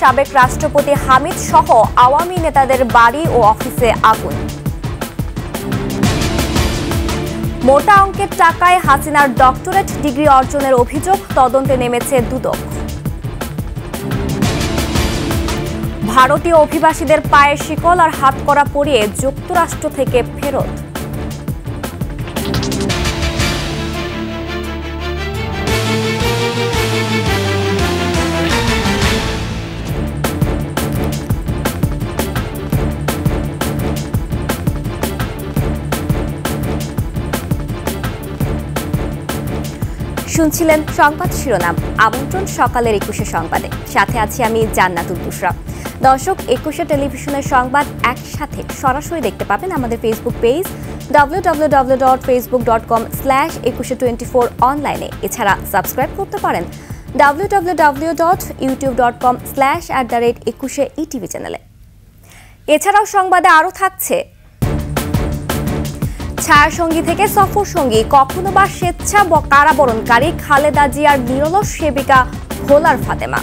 সাবেক রাষ্ট্রপতি হামিদ সহ আওয়ামী নেতাদের বাড়ি ও অফিসে আগুন। মোটা অঙ্কের টাকায় হাসিনার ডক্টরেট ডিগ্রি অর্জনের অভিযোগ, তদন্তে নেমেছে দুদক। ভারতীয় অভিবাসীদের পায়ে শিকল আর হাতকড়া পরিয়ে যুক্তরাষ্ট্র থেকে ফেরত। শুনছিলেন সংবাদ শিরোনাম। আমন্ত্রণ সকালের 21 সংবাদে, সাথে আছি আমি জান্নাতুল বুশরা। দর্শক, 21 টেলিভিশনের সংবাদ একসাথে সরাসরি দেখতে পাবেন আমাদের ফেসবুক পেজ www.facebook.com/2124 অনলাইনে। এছাড়া সাবস্ক্রাইব করতে পারেন www.youtube.com/@21etv চ্যানেলে। এছাড়াও সংবাদে আরও থাকছে: ছায়াসঙ্গী থেকে সফর সঙ্গী, কখনো বা স্বেচ্ছা কারাবরণকারী খালেদা জিয়ার নিরলস সেবিকা ভোলার ফাতেমা।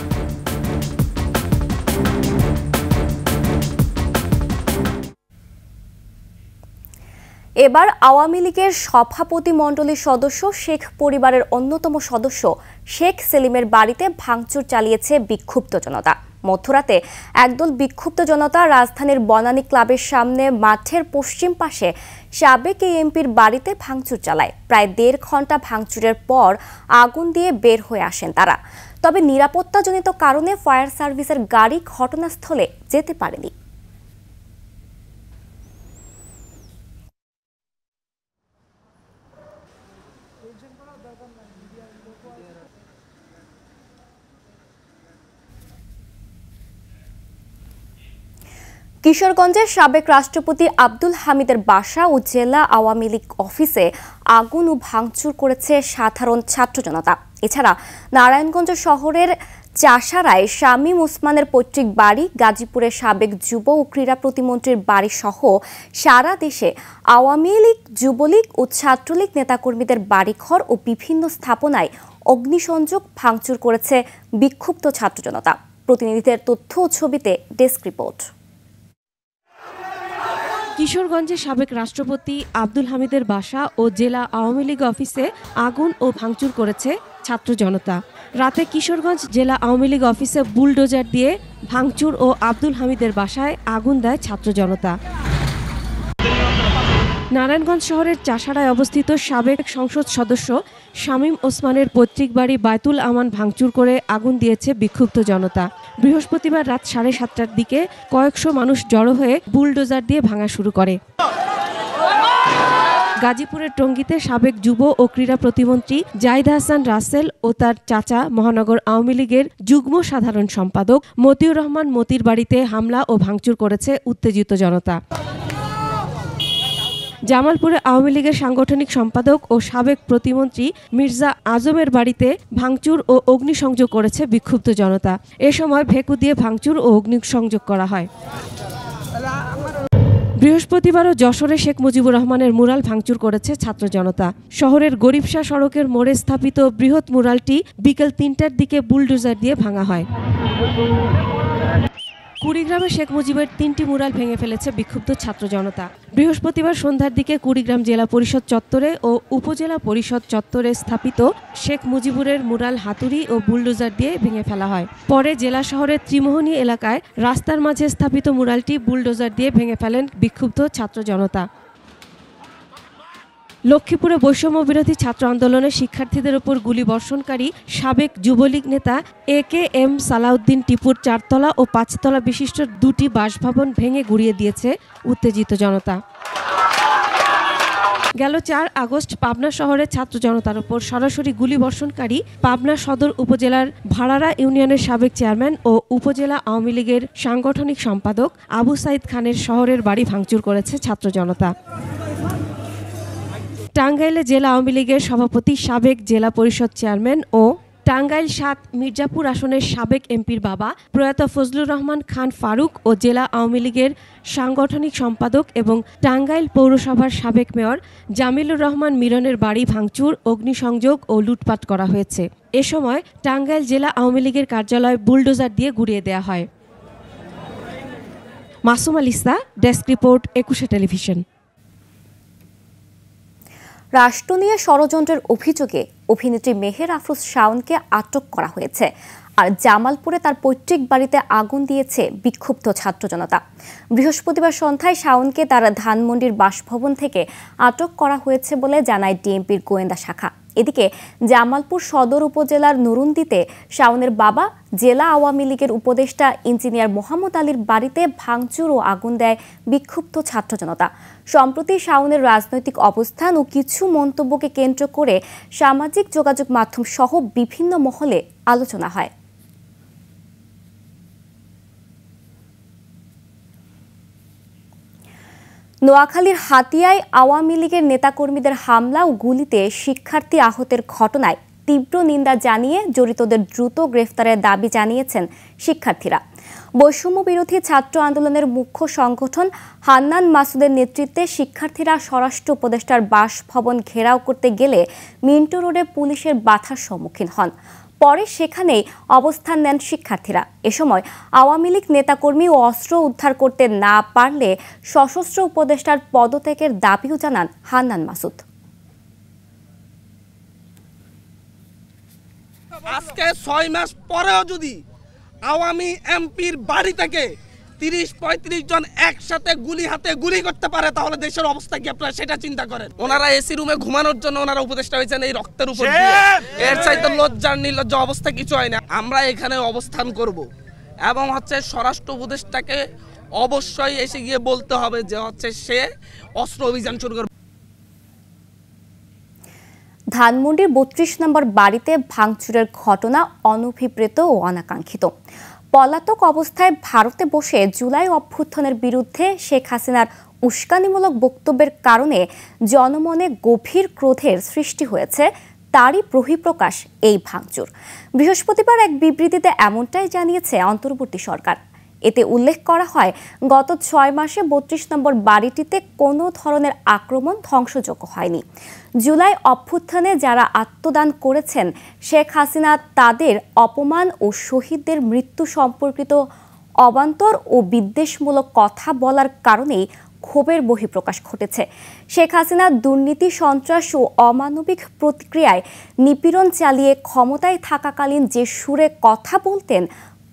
এবার আওয়ামী লীগের সভাপতিমণ্ডলীর সদস্য শেখ পরিবারের অন্যতম সদস্য শেখ সেলিমের বাড়িতে ভাঙচুর চালিয়েছে বিক্ষুব্ধ জনতা। মধ্যরাতে একদল বিক্ষুব্ধ জনতা রাজধানীর বনানী ক্লাবের সামনে মাঠের পশ্চিম পাশে সাবেক এমপির বাড়িতে ভাঙচুর চালায়। প্রায় 1.5 ঘন্টা ভাঙচুরের পর আগুন দিয়ে বের হয়ে আসেন তারা। তবে নিরাপত্তাজনিত কারণে ফায়ার সার্ভিসের গাড়ি ঘটনাস্থলে যেতে পারেনি। কিশোরগঞ্জের সাবেক রাষ্ট্রপতি আব্দুল হামিদের বাসা ও জেলা আওয়ামী লীগ অফিসে আগুন ও ভাঙচুর করেছে সাধারণ ছাত্র জনতা। এছাড়া নারায়ণগঞ্জ শহরের চাষারায় শামীম ওসমানের পৈতৃক বাড়ি, গাজীপুরের সাবেক যুব ও ক্রীড়া প্রতিমন্ত্রীর বাড়ি সহ সারা দেশে আওয়ামী লীগ, যুবলীগ ও ছাত্রলীগ নেতাকর্মীদের বাড়িঘর ও বিভিন্ন স্থাপনায় অগ্নিসংযোগ ভাঙচুর করেছে বিক্ষুব্ধ ছাত্র জনতা। প্রতিনিধিদের তথ্য ও ছবিতে ডেস্ক রিপোর্ট। কিশোরগঞ্জের সাবেক রাষ্ট্রপতি আব্দুল হামিদের বাসা ও জেলা আওয়ামী লীগ অফিসে আগুন ও ভাঙচুর করেছে ছাত্র জনতা। রাতে কিশোরগঞ্জ জেলা আওয়ামী লীগ অফিসে বুলডোজার দিয়ে ভাঙচুর ও আব্দুল হামিদের বাসায় আগুন দেয় ছাত্র জনতা। নারায়ণগঞ্জ শহরের চাষারায় অবস্থিত সাবেক সংসদ সদস্য শামীম ওসমানের পৈতৃক বাড়ি বায়তুল আমান ভাঙচুর করে আগুন দিয়েছে বিক্ষুব্ধ জনতা। বৃহস্পতিবার রাত 7:30টার দিকে কয়েকশো মানুষ জড়ো হয়ে বুলডোজার দিয়ে ভাঙা শুরু করে। গাজীপুরের টঙ্গীতে সাবেক যুব ও ক্রীড়া প্রতিমন্ত্রী জাহিদ হাসান রাসেল ও তার চাচা মহানগর আওয়ামী লীগের যুগ্ম সাধারণ সম্পাদক মতিউর রহমান মতির বাড়িতে হামলা ও ভাঙচুর করেছে উত্তেজিত জনতা। জামালপুরে আওয়ামী লীগের সাংগঠনিক সম্পাদক ও সাবেক প্রতিমন্ত্রী মির্জা আজমের বাড়িতে ভাঙচুর ও অগ্নিসংযোগ করেছে বিক্ষুব্ধ জনতা। এ সময় ভেকু দিয়ে ভাঙচুর ও অগ্নিসংযোগ করা হয়। বৃহস্পতিবারও যশোরে শেখ মুজিবুর রহমানের মুরাল ভাঙচুর করেছে ছাত্র জনতা। শহরের গরিবশাহ সড়কের মোড়ে স্থাপিত বৃহৎ মুরালটি বিকেল 3টার দিকে বুলডোজার দিয়ে ভাঙা হয়। কুড়িগ্রামে শেখ মুজিবের 3টি মুরাল ভেঙে ফেলেছে বিক্ষুব্ধ ছাত্র জনতা। বৃহস্পতিবার সন্ধ্যার দিকে কুড়িগ্রাম জেলা পরিষদ চত্বরে ও উপজেলা পরিষদ চত্বরে স্থাপিত শেখ মুজিবুরের মুরাল হাতুড়ি ও বুলডোজার দিয়ে ভেঙে ফেলা হয়। পরে জেলা শহরের ত্রিমোহনী এলাকায় রাস্তার মাঝে স্থাপিত মুরালটি বুলডোজার দিয়ে ভেঙে ফেলেন বিক্ষুব্ধ ছাত্র জনতা। লক্ষ্মীপুরে বৈষম্য বিরোধী ছাত্র আন্দোলনে শিক্ষার্থীদের উপর গুলিবর্ষণকারী সাবেক যুবলীগ নেতা AKM সালাউদ্দিন টিপুর 4তলা ও 5তলা বিশিষ্ট 2টি বাসভবন ভেঙে গুড়িয়ে দিয়েছে উত্তেজিত জনতা। গেল 4 আগস্ট পাবনা শহরে ছাত্র জনতার উপর সরাসরি গুলিবর্ষণকারী পাবনা সদর উপজেলার ভাড়ারা ইউনিয়নের সাবেক চেয়ারম্যান ও উপজেলা আওয়ামী লীগের সাংগঠনিক সম্পাদক আবু সাইদ খানের শহরের বাড়ি ভাঙচুর করেছে ছাত্র জনতা। টাঙ্গাইলে জেলা আওয়ামী লীগের সভাপতি, সাবেক জেলা পরিষদ চেয়ারম্যান ও টাঙ্গাইল ৭ মির্জাপুর আসনের সাবেক এমপির বাবা প্রয়াত ফজলুর রহমান খান ফারুক ও জেলা আওয়ামী লীগের সাংগঠনিক সম্পাদক এবং টাঙ্গাইল পৌরসভার সাবেক মেয়র জামিলুর রহমান মিলনের বাড়ি ভাঙচুর, অগ্নিসংযোগ ও লুটপাট করা হয়েছে। এ সময় টাঙ্গাইল জেলা আওয়ামী লীগের কার্যালয় বুলডোজার দিয়ে গুঁড়িয়ে দেওয়া হয়। Masum আলিসা, desk report, ২১ television. রাষ্ট্র নিয়ে ষড়যন্ত্রের অভিযোগে অভিনেত্রী মেহের আফরোজ শাওনকে আটক করা হয়েছে। আর জামালপুরে তার পৈতৃক বাড়িতে আগুন দিয়েছে বিক্ষুব্ধ ছাত্র জনতা। বৃহস্পতিবার সন্ধ্যায় শাওনকে তার ধানমন্ডির বাসভবন থেকে আটক করা হয়েছে বলে জানায় ডিএমপির গোয়েন্দা শাখা। এদিকে জামালপুর সদর উপজেলার নুরুন্দিতে শাওনের বাবা জেলা আওয়ামী লীগের উপদেষ্টা ইঞ্জিনিয়ার মোহাম্মদ আলীর বাড়িতে ভাঙচুর ও আগুন দেয় বিক্ষুব্ধ ছাত্র জনতা। সম্প্রতি শাওনের রাজনৈতিক অবস্থান ও কিছু মন্তব্যকে কেন্দ্র করে সামাজিক যোগাযোগ মাধ্যম সহ বিভিন্ন মহলে আলোচনা হয়। নোয়াখালীর হাতিয়ায় আওয়ামী লীগের নেতাকর্মীদের হামলা ও গুলিতে শিক্ষার্থী আহতের ঘটনায় তীব্র নিন্দা জানিয়ে জড়িতদের দ্রুত গ্রেফতারের দাবি জানিয়েছেন শিক্ষার্থীরা। বৈষম্য বিরোধী ছাত্র আন্দোলনের মুখ্য সংগঠন হান্নান মাসুদের নেতৃত্বে শিক্ষার্থীরা স্বরাষ্ট্র উপদেষ্টার বাসভবন ঘেরাও করতে গেলে মিন্টো রোডে পুলিশের বাধার সম্মুখীন হন। পরে সেখানেই অবস্থান নেন শিক্ষার্থীরা। এ সময় আওয়ামী লীগ নেতাকর্মী ও অস্ত্র উদ্ধার করতে না পারলে সশস্ত্র উপদেষ্টার পদত্যাগের দাবিও জানান হান্নান মাসুদ। আজকে ৬ মাস পরেও যদি আওয়ামী এমপির বাড়ি থেকে ৩০-৩৫ জন একসাথে গুলি হাতে গুলি করতে পারে, তাহলে দেশের অবস্থা কি আপনারা সেটা চিন্তা করেন। ওনারা এসি রুমে ঘুমানোর জন্য ওনারা উপদেষ্টা হয়েছেন এই রক্তের উপর দিয়ে। এর চাইতে লজ্জার নির্লজ্জ অবস্থা কিছু হয় না। আমরা এখানে অবস্থান করব এবং স্বরাষ্ট্র উপদেষ্টাকে অবশ্যই এসে গিয়ে বলতে হবে যে সে অস্ত্র অভিযান শুরু করবে। ধানমন্ডির ৩২ নম্বর বাড়িতে ভাঙচুরের ঘটনা অনভিপ্রেত ও অনাকাঙ্ক্ষিত। পলাতক অবস্থায় ভারতে বসে জুলাই অভ্যুত্থানের বিরুদ্ধে শেখ হাসিনার উস্কানিমূলক বক্তব্যের কারণে জনমনে গভীর ক্রোধের সৃষ্টি হয়েছে, তারই বহিঃপ্রকাশ এই ভাঙচুর। বৃহস্পতিবার এক বিবৃতিতে এমনটাই জানিয়েছে অন্তর্বর্তী সরকার। এতে উল্লেখ করা হয়, গত ৬ মাসে ৩২ নম্বর বাড়িটিতে কোনো ধরনের আক্রমণ ধ্বংসযোগ্য হয়নি। জুলাই অভ্যুত্থানে যারা আত্মদান করেছেন শেখ হাসিনা তাদের অপমান ও শহীদদের মৃত্যু সম্পর্কিত অবান্তর ও বিদ্বেষমূলক কথা বলার কারণেই ক্ষোভের বহিঃপ্রকাশ ঘটেছে। শেখ হাসিনা দুর্নীতি, সন্ত্রাস ও অমানবিক প্রতিক্রিয়ায় নিপীড়ন চালিয়ে ক্ষমতায় থাকাকালীন যে সুরে কথা বলতেন,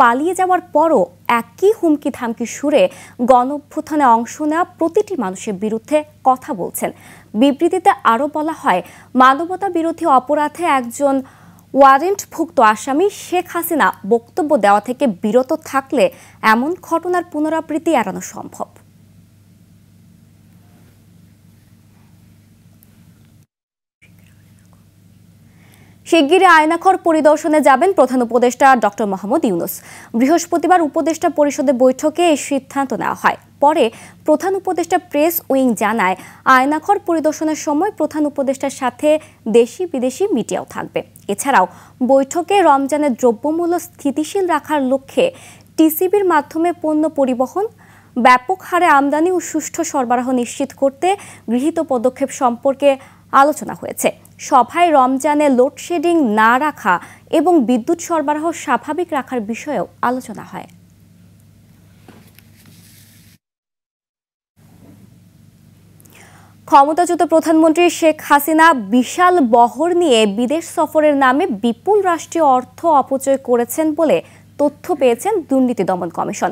পালিয়ে যাওয়ার পরও একই হুমকি ধামকি সুরে গণঅভ্যুত্থানে অংশ নেওয়া প্রতিটি মানুষের বিরুদ্ধে কথা বলছেন। বিবৃতিতে আরও বলা হয়, মানবতা বিরোধী অপরাধে একজন ওয়ারেন্টভুক্ত আসামি শেখ হাসিনা বক্তব্য দেওয়া থেকে বিরত থাকলে এমন ঘটনার পুনরাবৃত্তি এড়ানো সম্ভব। শিগগিরই আয়নাঘর পরিদর্শনে যাবেন প্রধান উপদেষ্টা ডক্টর মোহাম্মদ ইউনূস। বৃহস্পতিবার উপদেষ্টা পরিষদের বৈঠকে এই সিদ্ধান্ত নেওয়া হয়। পরে প্রধান উপদেষ্টা প্রেস উইং জানায়, আয়নাঘর পরিদর্শনের সময় প্রধান উপদেষ্টার সাথে দেশি বিদেশি মিডিয়াও থাকবে। এছাড়াও বৈঠকে রমজানের দ্রব্যমূল্য স্থিতিশীল রাখার লক্ষ্যে টিসিবির মাধ্যমে পণ্য পরিবহন, ব্যাপক হারে আমদানি ও সুষ্ঠু সরবরাহ নিশ্চিত করতে গৃহীত পদক্ষেপ সম্পর্কে আলোচনা হয়েছে। সভায় রমজানে লোডশেডিং না রাখা এবং বিদ্যুৎ সরবরাহ স্বাভাবিক রাখার বিষয়েও আলোচনা হয়। ক্ষমতাচ্যুত প্রধানমন্ত্রী শেখ হাসিনা বিশাল বহর নিয়ে বিদেশ সফরের নামে বিপুল রাষ্ট্রীয় অর্থ অপচয় করেছেন বলে তথ্য পেয়েছেন দুর্নীতি দমন কমিশন।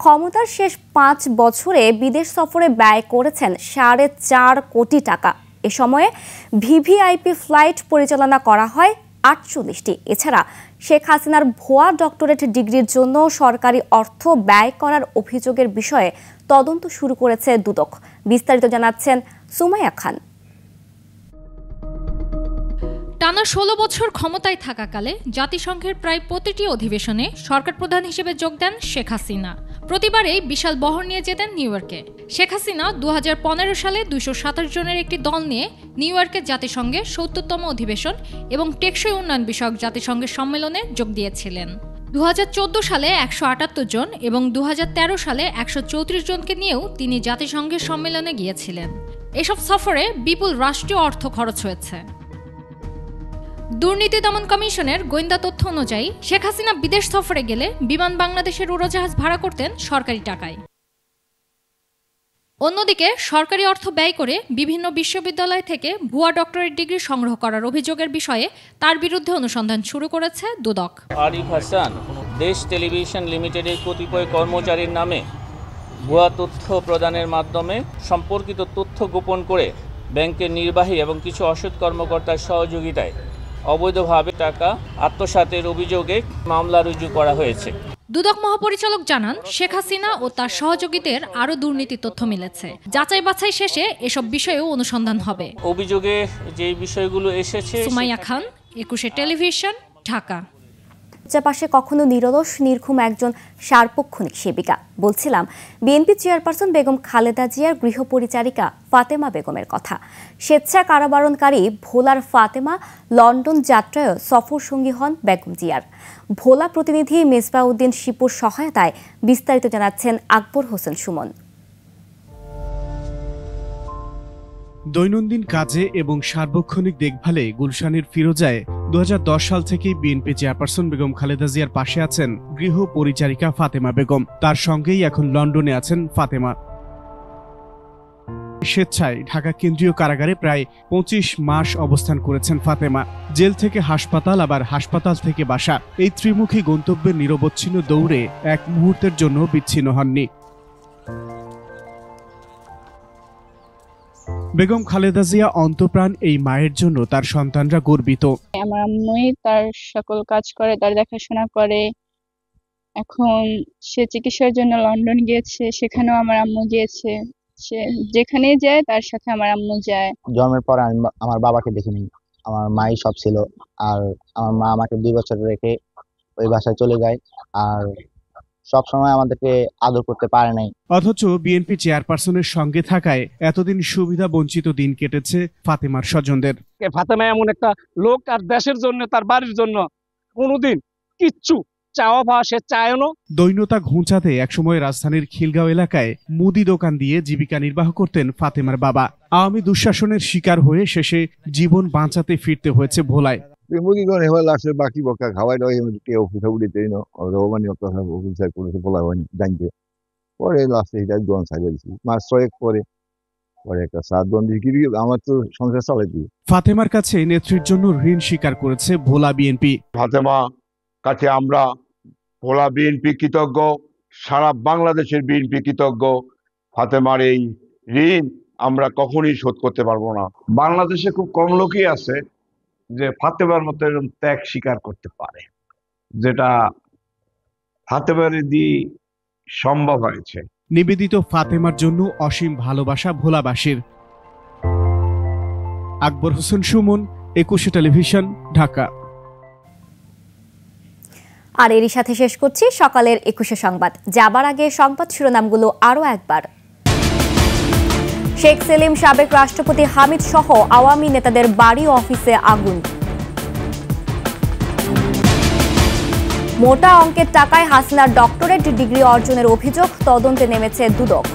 ক্ষমতার শেষ ৫ বছরে বিদেশ সফরে ব্যয় করেছেন ৪.৫ কোটি টাকা। এ সময়ে ভিভিআইপি ফ্লাইট পরিচালনা করা হয় ৪৮টি। এছাড়া শেখ হাসিনার ভুয়া ডক্টরেট ডিগ্রির জন্য সরকারি অর্থ ব্যয় করার অভিযোগের বিষয়ে তদন্ত শুরু করেছে দুদক। বিস্তারিত জানাচ্ছেন সুমাইয়া খান। টানা ১৬ বছর ক্ষমতায় থাকাকালে জাতিসংঘের প্রায় প্রতিটি অধিবেশনে সরকার প্রধান হিসেবে যোগ দেন শেখ হাসিনা। প্রতিবারেই বিশাল বহর নিয়ে যেতেন নিউ ইয়র্কে। শেখ হাসিনা 2015 সালে 227 জনের একটি দল নিয়ে নিউ ইয়র্কের জাতিসংঘের 70তম অধিবেশন এবং টেকসই উন্নয়ন বিষয়ক জাতিসংঘের সম্মেলনে যোগ দিয়েছিলেন। 2014 সালে 178 জন এবং 2013 সালে 134 জনকে নিয়েও তিনি জাতিসংঘের সম্মেলনে গিয়েছিলেন। এসব সফরে বিপুল রাষ্ট্রীয় অর্থ খরচ হয়েছে। দুর্নীতি দমন কমিশনের গোয়েন্দা তথ্য অনুযায়ী শেখ হাসিনা বিদেশ সফরে গেলে বিমান বাংলাদেশের উড়োজাহাজ ভাড়া করতেন সরকারি টাকায়। অন্যদিকে সরকারি অর্থ ব্যয় করে বিভিন্ন বিশ্ববিদ্যালয় থেকে ভুয়া ডক্টরেট ডিগ্রি সংগ্রহ করার অভিযোগের বিষয়ে তার বিরুদ্ধে অনুসন্ধান শুরু করেছে দুদক। আরিফ হাসান দেশ টেলিভিশন লিমিটেডের কতিপয় কর্মচারীর নামে ভুয়া তথ্য প্রদানের মাধ্যমে সম্পর্কিত তথ্য গোপন করে ব্যাংকের নির্বাহী এবং কিছু অসৎ কর্মকর্তার সহযোগিতায় অবৈধভাবে টাকা আত্মসাতের অভিযোগে মামলা রুজু করা হয়েছে। দুদক মহাপরিচালক জানান, শেখ হাসিনা ও তার সহযোগীদের আরও দুর্নীতি তথ্য মিলেছে। যাচাই বাছাই শেষে এসব বিষয়েও অনুসন্ধান হবে। অভিযোগে যে বিষয়গুলো এসেছে। সুমাইয়া খান, 21 টেলিভিশন, ঢাকা। পাশে কখনো নিরলস নির্ঘুম একজন সার্বক্ষণিক সেবিকা। বলছিলাম বিএনপি চেয়ারপারসন বেগম খালেদা জিয়ার গৃহপরিচারিকা ফাতেমা বেগমের কথা। স্বেচ্ছা কারাবরণকারী ভোলার ফাতেমা লন্ডন যাত্রায়ও সফর সঙ্গী হন বেগম জিয়ার। ভোলা প্রতিনিধি মেজবাউদ্দিন শিপুর সহায়তায় বিস্তারিত জানাচ্ছেন আকবর হোসেন সুমন। দৈনন্দিন কাজে এবং সার্বক্ষণিক দেখভালে গুলশানের ফিরোজায় 2010 সাল থেকে বিএনপি চেয়ারপারসন বেগম খালেদা জিয়ার পাশে আছেন গৃহ পরিচারিকা ফাতেমা বেগম। তার সঙ্গেই এখন লন্ডনে আছেন ফাতেমা। স্বেচ্ছায় ঢাকা কেন্দ্রীয় কারাগারে প্রায় 25 মাস অবস্থান করেছেন ফাতেমা। জেল থেকে হাসপাতাল, আবার হাসপাতাল থেকে বাসা, এই ত্রিমুখী গন্তব্যের নিরবচ্ছিন্ন দৌড়ে এক মুহূর্তের জন্য বিচ্ছিন্ন হননি। বেগম খালেদা জিয়া অন্তপ্রাণ এই মায়ের জন্য তার সন্তানরা গর্বিত। আমার আম্মুই তার সকল কাজ করে, তার দেখাশোনা করে। এখন সে চিকিৎসার জন্য লন্ডন গিয়েছে, সেখানেও আমার আম্মু গিয়েছে। সে যেখানেই যায় তার সাথে আমার আম্মু যায়। জন্মের পর আমি আমার বাবাকে দেখিনি, আমার মাই সব ছিল। আর আমার মা আমাকে 2 বছর রেখে ওই বাসায় চলে যায়, আর সব সময় আমাদেরকে আদর করতে পারে নাই। অথচ বিএনপি চেয়ারপারসনের সঙ্গে থাকায় এতদিন সুবিধা বঞ্চিত দিন কেটেছে ফাতেমার স্বজনদের। ফাতেমা এমন একটা লোক, তার দেশের জন্য, তার বাড়ির জন্য কোনোদিন কিচ্ছু চাওয়া পাওয়া সে চায়ও। দৈন্যতা ঘুঁচাতে একসময় রাজধানীর খিলগাঁও এলাকায় মুদি দোকান দিয়ে জীবিকা নির্বাহ করতেন ফাতেমার বাবা। আওয়ামী দুঃশাসনের শিকার হয়ে শেষে জীবন বাঁচাতে ফিরতে হয়েছে ভোলায়। বাকি বকা খাওয়াই কেউ উঠেই রহমানি অফিসার করেছে বলা হয়নি জানতে। পরে লাস্টে এটা দোকান ছাড়িয়ে দিচ্ছি, মাস 6 পরে একটা 7 দোকান দিয়ে আমার তো সংসার চালাই দিই। ফাতেমার কাছে নেত্রীর জন্য ঋণ স্বীকার করেছে ভোলা বিএনপি। ফাতেমা কাছে আমরা ভোলা বিএনপি কৃতজ্ঞ, সারা বাংলাদেশের বিএনপি কৃতজ্ঞ। ফাতেমার এই ঋণ আমরা কখনই শোধ করতে পারবো না। বাংলাদেশে খুব কম লোকই আছে যে ফাতেমার মতো এরকম ত্যাগ স্বীকার করতে পারে, যেটা ফাতেমার দিয়ে সম্ভব হয়েছে। নিবেদিত ফাতেমার জন্য অসীম ভালোবাসা ভোলাবাসীর। আকবর হোসেন সুমন, 21 টেলিভিশন, ঢাকা। আর এরই সাথে শেষ করছি সকালের 21 সংবাদ। যাবার আগে সংবাদ শিরোনামগুলো আরও একবার। শেখ সেলিম, সাবেক রাষ্ট্রপতি হামিদ সহ আওয়ামী নেতাদের বাড়ি অফিসে আগুন। মোটা অঙ্কের টাকায় হাসিনার ডক্টরেট ডিগ্রি অর্জনের অভিযোগ, তদন্তে নেমেছে দুদক।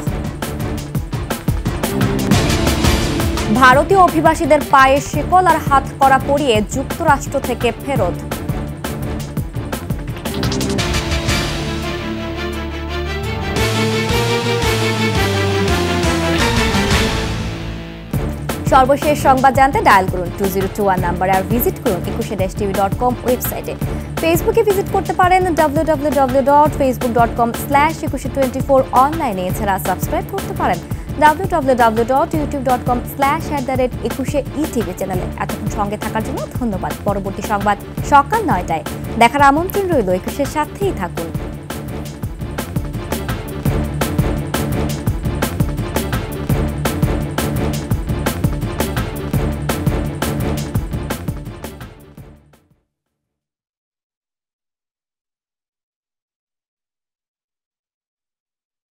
ভারতীয় অভিবাসীদের পায়ে শেকল আর হাত কড়া পরিয়ে যুক্তরাষ্ট্র থেকে ফেরত। সর্বশেষ সংবাদ জানতে ডায়াল করুন 2021 নাম্বারে, আর ভিজিট করুন 21-tv.com ওয়েবসাইটে। ফেসবুকে ভিজিট করতে পারেন www.facebook.com/2124 অনলাইনে। এছাড়া সাবস্ক্রাইব করতে পারেন www.youtube.com/21etv চ্যানেলে। এতক্ষণ সঙ্গে থাকার জন্য ধন্যবাদ। পরবর্তী সংবাদ সকাল 9টায় দেখার আমন্ত্রণ রইল। 21-এর সাথেই থাকুন।